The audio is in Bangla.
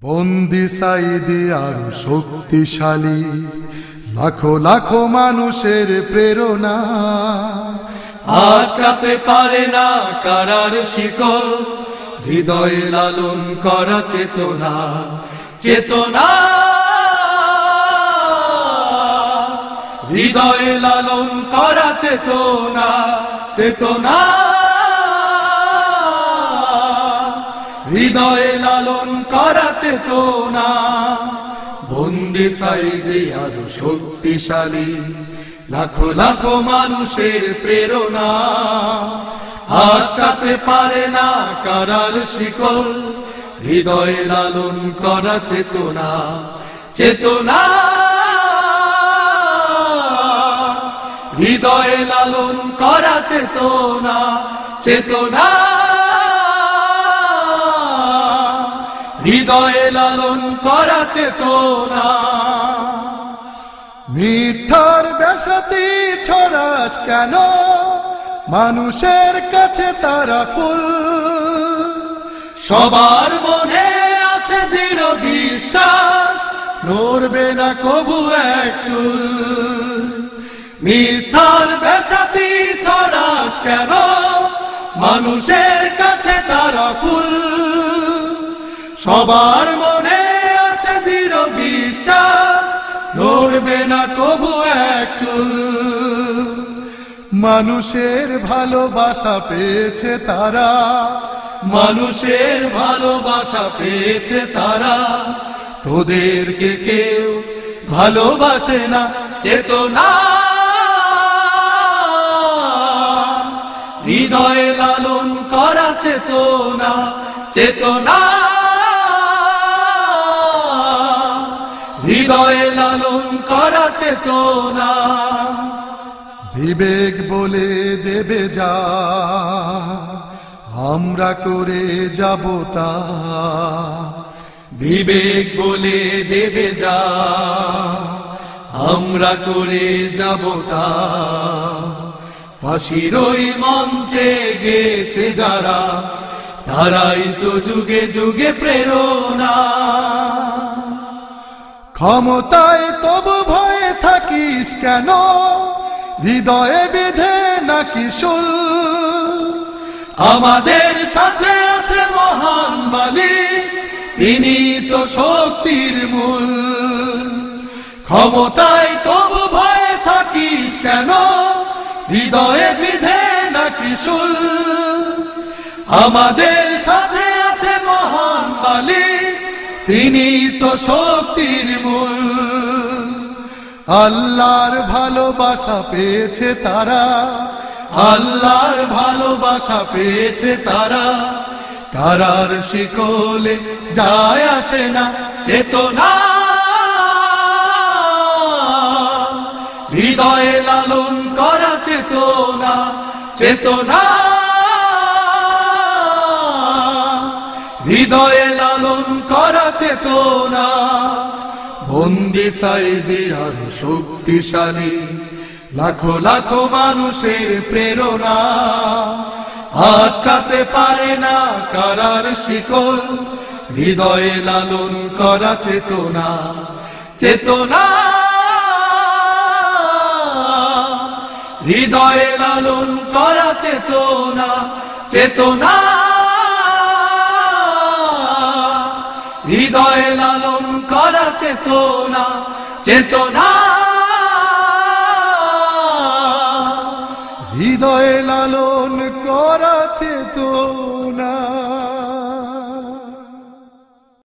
বন্দি সাইদি আরো শক্তিশালী, লাখো লাখো মানুষের প্রেরণা। আটকাতে পারে না কারার শিকল, হৃদয়ে লালন করা চেতনা। চেতনা হৃদয়ে লালন করা চেতনা। চেতনা হৃদয়ে লালন করা চেতনা। বন্দি সাইদি আরো শক্তিশালী, লাখো লাখো মানুষের প্রেরণা। আটকাতে পারে না কারার শিকল, হৃদয়ে লালন করা চেতনা। চেতনা হৃদয়ে লালন করা চেতনা। চেতনা হৃদয়ে লালন করা চেতনা। মিথ্যার বেশাতি ছড়াস কেন, মানুষের কাছে তারা ফুল। সবার মনে আছে দৃঢ় বিশ্বাস, নড়বে না কবু এক চুল। মিথ্যার বেশাতি ছড়াস কেন, মানুষের কাছে তারা ফুল। সবার মনে আছে দৃঢ় বিশ্বাস, নড়বে না কবু এক চুল। মানুষের ভালোবাসা পেয়েছে তারা, মানুষের ভালোবাসা পেয়েছে তারা। তোদেরকে কেউ ভালোবাসে না। চেতনা হৃদয়ে লালন করা চেতনা। চেতনা হৃদয়ে লালন করা চেতনা। বিবেক বলে দেবে যা, আমরা করে যাব তা। বিবেক বলে দেবে যা, আমরা করে যাব তা। ফাঁসির ওই মঞ্চে গেছে যারা, তারাই তো যুগে যুগে প্রেরণা। ক্ষমতায় তবু ভয়ে থাকিস কেন, হৃদয়ে বিধে নাকি শুল। আমাদের সাথে আছে মহান মালিক, তিনি তো শক্তির মূল। ক্ষমতায় তবু ভয়ে থাকিস কেন, হৃদয়ে বিধে নাকি শুল। আমাদের সাথে আছে মহান মালিক, তিনি তো শক্তির মূল। আল্লাহর ভালোবাসা পেয়েছে তারা, আল্লাহর ভালোবাসা পেয়েছে তারা। কারার শিকলে যায় আসে না চেতনা। হৃদয়ে লালন করা চেতনা। চেতনা হৃদয়ে লালন করা চেতনা। বন্দি সাইদি আরো শক্তিশালী, লাখো লাখো মানুষের প্রেরণা। আটকাতে পারে না কারার শিকল, হৃদয়ে লালন করা চেতনা। চেতনা হৃদয়ে লালন করা চেতনা। চেতনা হৃদয়ে লালন করা চেতনা। চেতনা হৃদয়ে লালন করা চেতনা।